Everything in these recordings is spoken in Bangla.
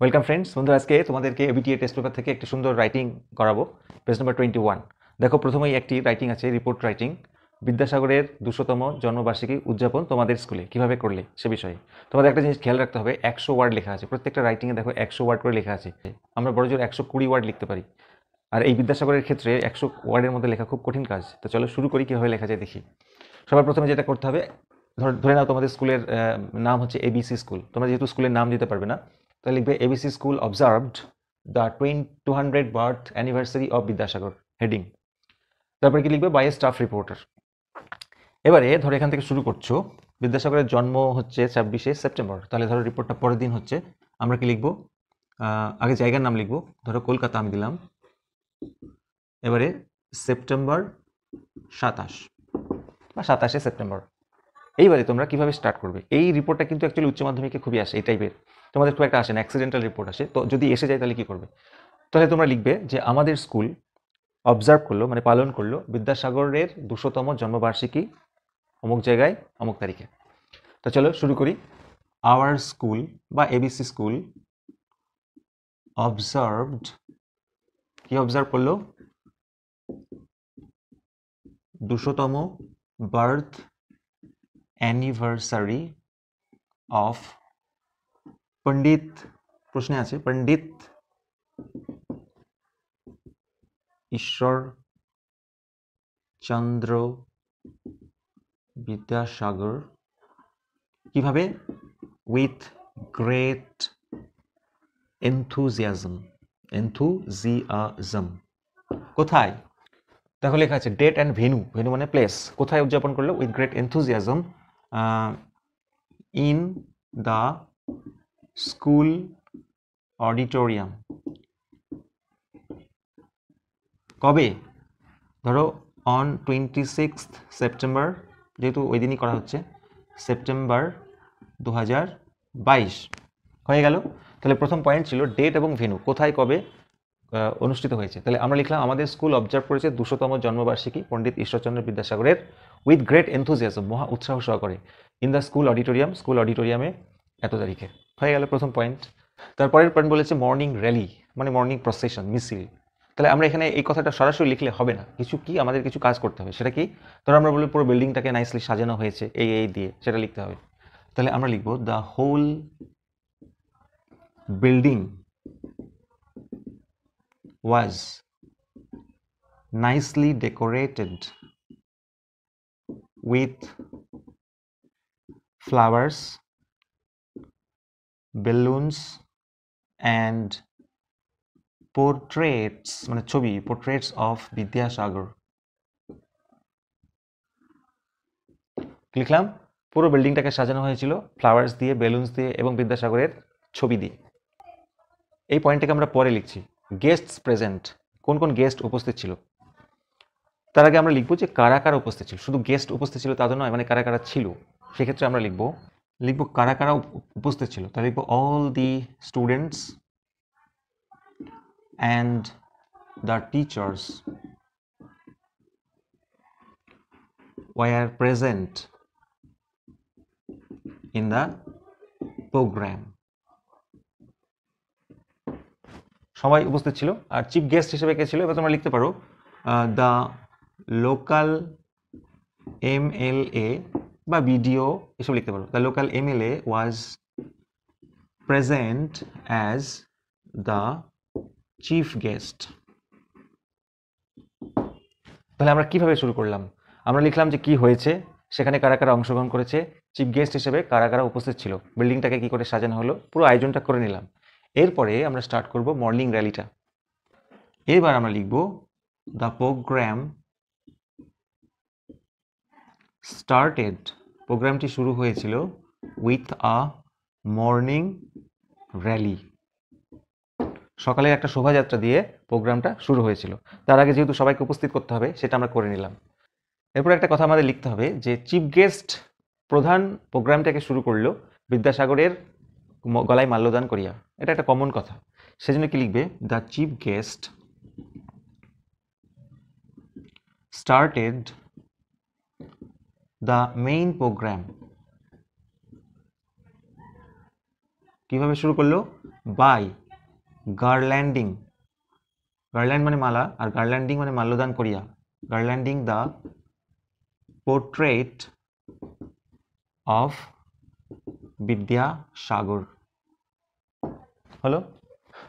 ওয়েলকাম ফ্রেন্ডস, বন্ধুরা আজকে তোমাদেরকে এবিটিএ টেস্ট পেপার থেকে একটি সুন্দর রাইটিং করাবো। Page number 21। দেখো, প্রথমেই একটি রাইটিং আছে, রিপোর্ট রাইটিং। বিদ্যাসাগরের 200তম জন্মবার্ষিকী উদযাপন তোমাদের স্কুলে কিভাবে করলে সে বিষয়ে তোমাদের একটা জিনিস খেয়াল রাখতে হবে। 100 ওয়ার্ড লেখা আছে প্রত্যেকটা রাইটিংয়ে। দেখো 100 ওয়ার্ড করে লেখা আছে। আমরা বড়জোর 120 ওয়ার্ড লিখতে পারি, আর এই বিদ্যাসাগরের ক্ষেত্রে 100 ওয়ার্ডের মধ্যে লেখা খুব কঠিন কাজ। তো চলো শুরু করি কীভাবে লেখা যায় দেখি। সবার প্রথমে যেটা করতে হবে, ধরে নাও তোমাদের স্কুলের নাম হচ্ছে এবিসি স্কুল। তোমরা যেহেতু স্কুলের নাম দিতে পারবে না, তাহলে লিখবে ABC school observed the 200 birth anniversary of Vidyasagar, heading. তারপরে কি লিখবে, বাই এ স্টাফ রিপোর্টার। এবারে ধরো এখান থেকে শুরু করছো, বিদ্যাসাগরের জন্ম হচ্ছে 26শে সেপ্টেম্বর, তাহলে ধরো রিপোর্টটা পরের দিন হচ্ছে। আমরা কি লিখবো, আগে জায়গার নাম লিখবো, ধরো কলকাতা আমি দিলাম। এবারে সেপ্টেম্বর 27 বা 27শে সেপ্টেম্বর। এইবারে তোমরা কিভাবে স্টার্ট করবে। এই রিপোর্টটা কিন্তু অ্যাকচুয়ালি উচ্চ মাধ্যমিকে খুবই আসে, এই টাইপের। তোমাদের খুব একটা আসে না, অ্যাক্সিডেন্টাল রিপোর্ট আসে। তো যদি এসে যায় তাহলে কি করবে, তাহলে তোমরা লিখবে যে আমাদের স্কুল অবজার্ভ করলো, মানে পালন করলো, বিদ্যাসাগরের 200তম জন্মবার্ষিকী অমুক জায়গায় অমুক তারিখে। তো চলো শুরু করি। আওয়ার স্কুল বা এবিসি স্কুল অবজার্ভড, কি অবজার্ভ করলো, 200তম বার্থ অ্যানিভার্সারি অফ পণ্ডিত, প্রশ্নে আছে পণ্ডিত ঈশ্বর চন্দ্র বিদ্যাসাগর। কিভাবে, উইথ গ্রেট এনথুজিয়াজম, কোথায়, দেখো লেখা আছে ডেট অ্যান্ড ভেনু, ভেনু মানে প্লেস, কোথায় উদযাপন করলো, with great enthusiasm in the school auditorium. কবে, ধরো অন 26 সেপ্টেম্বর, যেহেতু ওই দিনই করা হচ্ছে, সেপ্টেম্বর 2022 হয়ে গেল। তাহলে প্রথম পয়েন্ট ছিল ডেট এবং ভেনু, কোথায় কবে অনুষ্ঠিত হয়েছে। তাহলে আমরা লিখলাম আমাদের স্কুল অবজার্ভ করেছে 200তম জন্মবার্ষিকী পণ্ডিত ঈশ্বরচন্দ্র বিদ্যাসাগরের উইথ গ্রেট এনথুজিয়াজম, মহা উৎসাহ সহকারে, in the school auditorium, school অডিটোরিয়ামে এত তারিখে। হয়ে গেল প্রথম পয়েন্ট। তারপরের পয়েন্ট বলেছে মর্নিং র্যালি, মানে মর্নিং প্রসেশন, মিছিল। তাহলে আমরা এখানে এই কথাটা সরাসরি লিখলে হবে না, আমাদের কিছু কাজ করতে হবে। সেটা কি, ধরো আমরা বলি পুরো বিল্ডিংটাকে নাইসলি সাজানো হয়েছে এই দিয়ে, সেটা লিখতে হবে। তাহলে আমরা লিখবো the whole building was nicely decorated with flowers, balloons and portraits, মানে ছবি, portraits of বিদ্যাসাগর। লিখলাম পুরো বিল্ডিংটাকে সাজানো হয়েছিল ফ্লাওয়ার্স দিয়ে, বেলুনস দিয়ে এবং বিদ্যাসাগরের ছবি দিয়ে। এই পয়েন্টটাকে আমরা পরে লিখছি। গেস্টস প্রেজেন্ট, কোন কোন গেস্ট উপস্থিত ছিল। তার আগে আমরা লিখবো যে কারা কারা উপস্থিত ছিল, শুধু গেস্ট উপস্থিত ছিল তা তো নয়, মানে কারা কারা ছিল। সেক্ষেত্রে আমরা লিখবো কারা কারা উপস্থিত ছিল। তাহলে লিখবো all the students and the teachers were present in the programme. সবাই উপস্থিত ছিল। আর চিফ গেস্ট হিসেবে কে ছিল, এবার তোমরা লিখতে পারো দ্য লোকাল MLA বা বিডিও, এসব লিখতে পারো। The local MLA was present as the chief guest. তাহলে আমরা কিভাবে শুরু করলাম, আমরা লিখলাম যে কি হয়েছে, সেখানে কারা কারা অংশগ্রহণ করেছে, চিফ গেস্ট হিসেবে কারা কারা উপস্থিত ছিল, বিল্ডিংটাকে কি করে সাজানো হলো, পুরো আয়োজনটা করে নিলাম। এরপরে আমরা স্টার্ট করব মর্নিং র্যালিটা। এবার আমরা লিখব দ্য প্রোগ্রাম স্টার্টেড, প্রোগ্রামটি শুরু হয়েছিল উইথ আ মর্নিং র্যালি, সকালে একটা শোভাযাত্রা দিয়ে প্রোগ্রামটা শুরু হয়েছিল। তার আগে যেহেতু সবাইকে উপস্থিত করতে হবে, সেটা আমরা করে নিলাম। এরপর একটা কথা আমাদের লিখতে হবে যে চিফ গেস্ট প্রধান প্রোগ্রামটাকে শুরু করলো বিদ্যাসাগরের গলায় মাল্যদান করিয়া, এটা একটা কমন কথা। সেজন্য কি লিখবে, the chief guest started the main program, কিভাবে শুরু করলো? বাই গার্ল্যান্ডিং, গার্ল্যান্ড মানে মালা, আর গার্ল্যান্ডিং মানে মাল্যদান করিয়া, garlanding the portrait of Vidyasagar. হলো?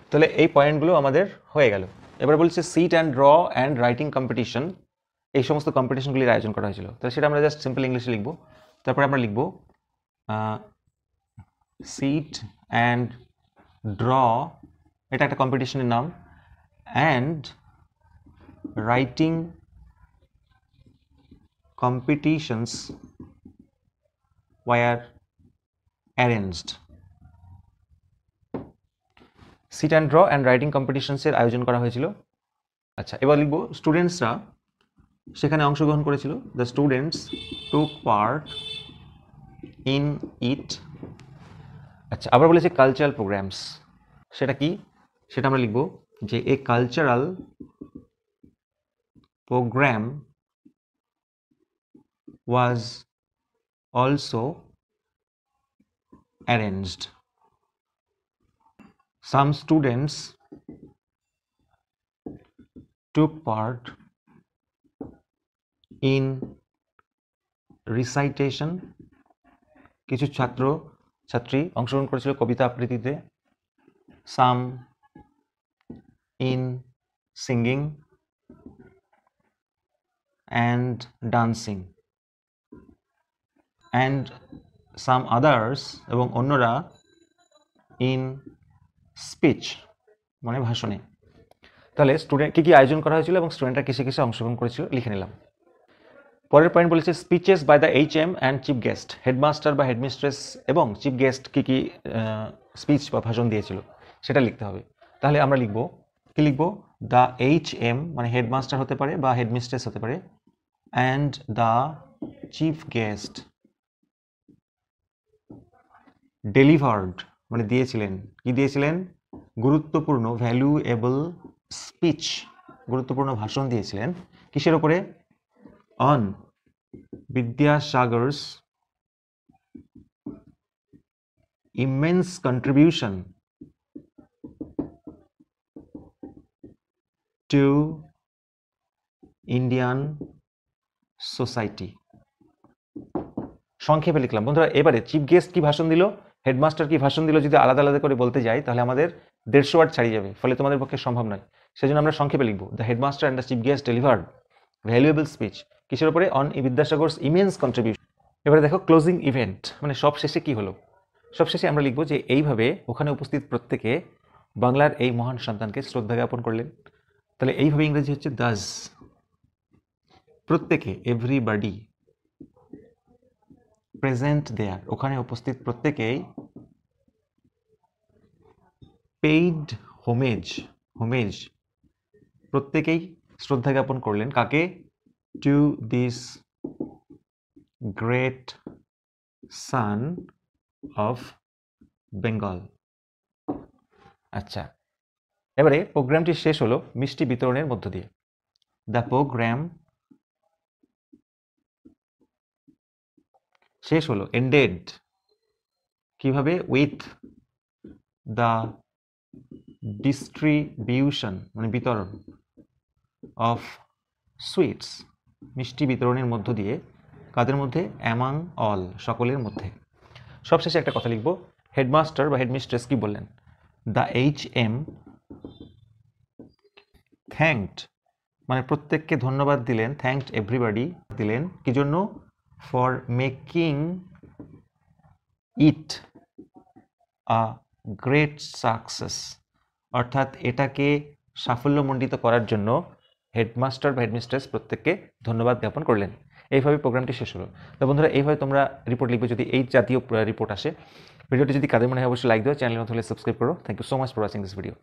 তাহলে এই পয়েন্টগুলো আমাদের হয়ে গেল। এবার বলছে sit and draw and writing competition, এই সমস্ত কম্পিটিশনগুলির আয়োজন করা হয়েছিল। তাহলে সেটা আমরা জাস্ট সিম্পল ইংলিশে লিখব। তারপরে আমরা লিখব সিট অ্যান্ড ড্র, এটা একটা কম্পিটিশনের নাম, and writing competitions were arranged. Sit and draw and writing কম্পিটিশনসের আয়োজন করা হয়েছিল। আচ্ছা, এবার লিখব স্টুডেন্টসরা সেখানে অংশগ্রহণ করেছিল। The students took part in it. আচ্ছা, আবার বলেছে কালচারাল প্রোগ্রামস, সেটা কি? সেটা আমরা লিখব যে a cultural programme was also arranged. Some students took part in recitation, কিছু ছাত্র ছাত্রী অংশগ্রহণ করেছিল কবিতা আবৃত্তিতে। Some in singing and dancing, and some others, এবং অন্যরা ইন স্পিচ মানে ভাষণে। তাহলে স্টুডেন্ট কী কী আয়োজন করা হয়েছিল এবং স্টুডেন্টরা কিসে কিসে অংশগ্রহণ করেছিল লিখে নিলাম। পরের পয়েন্ট বলেছে speeches by the HM and chief guest, headmaster বা হেডমিস্ট্রেস এবং চিফ গেস্ট কী কী স্পিচ বা ভাষণ দিয়েছিল সেটা লিখতে হবে। তাহলে আমরা লিখব, কি লিখব? দ্য HM মানে হেডমাস্টার হতে পারে বা হেডমিস্ট্রেস হতে পারে, and the chief guest delivered মানে দিয়েছিলেন, কি দিয়েছিলেন? গুরুত্বপূর্ণ ভ্যালুয়েবল স্পিচ, গুরুত্বপূর্ণ ভাষণ দিয়েছিলেন। কিসের ওপরে? অন বিদ্যাসাগর's immense contribution to Indian society। সংক্ষেপে লিখলাম। বন্ধুরা, এবারে চিফ গেস্ট কি ভাষণ দিল, হেডমাস্টার কি ভাষণ দিল, যদি আলাদা আলাদা করে বলতে যাই তাহলে আমাদের 150 ওয়ার্ড ছাড়িয়ে যাবে, ফলে তোমাদের পক্ষে সম্ভব নয়। সেজন্য আমরা সংক্ষেপে লিখব, the headmaster and the chief guest delivered valuable speech. কিসের উপরে? অন বিদ্যাসাগর's immense contribution। এবারে দেখো ক্লোজিং ইভেন্ট মানে সব শেষে কি হলো। সব শেষে আমরা লিখব যে এইভাবে ওখানে উপস্থিত প্রত্যেকে বাংলার এই মহান সন্তানকে শ্রদ্ধা জ্ঞাপন করলেন। তাহলে এইভাবে ইংরেজি হচ্ছে দাস, প্রত্যেকে, এভরিবডি প্রেজেন্ট দেয়ার, ওখানে উপস্থিত প্রত্যেকেই পেইড হোমেজ, হোমেজ প্রত্যেকেই শ্রদ্ধা জ্ঞাপন করলেন। কাকে? To this great son of Bengal. আচ্ছা, এবারে প্রোগ্রামটি শেষ হলো মিষ্টি বিতরণের মধ্য দিয়ে। দ্য প্রোগ্রাম শেষ হলো, এন্ডেড কিভাবে? উইথ দ্য ডিস্ট্রিবিউশন মানে বিতরণ, অফ সুইটস মিষ্টি বিতরণের মধ্য দিয়ে। কাদের মধ্যে? অ্যামাং অল সকলের মধ্যে। সবশেষে একটা কথা লিখব, হেডমাস্টার বা হেডমিস্ট্রেস কি বললেন? দ্য HM থ্যাঙ্কড মানে প্রত্যেককে ধন্যবাদ দিলেন, থ্যাঙ্কড এভরিবডি দিলেন, কি জন্য? For making it a great success, অর্থাৎ এটাকে সাফল্যমণ্ডিত করার জন্য হেডমাস্টার বা হেডমিস্ট্রেস প্রত্যেককে ধন্যবাদ জ্ঞাপন করলেন। এইভাবে প্রোগ্রামটি শেষ হলো। তো বন্ধুরা, এইভাবে তোমরা রিপোর্ট লিখবে যদি এই জাতীয় রিপোর্ট আসে। ভিডিওটি যদি কাদের মনে হয় অবশ্যই লাইক দিও, চ্যানেল নতুন হলে সাবস্ক্রাইব করো। Thank you so much for watching this video.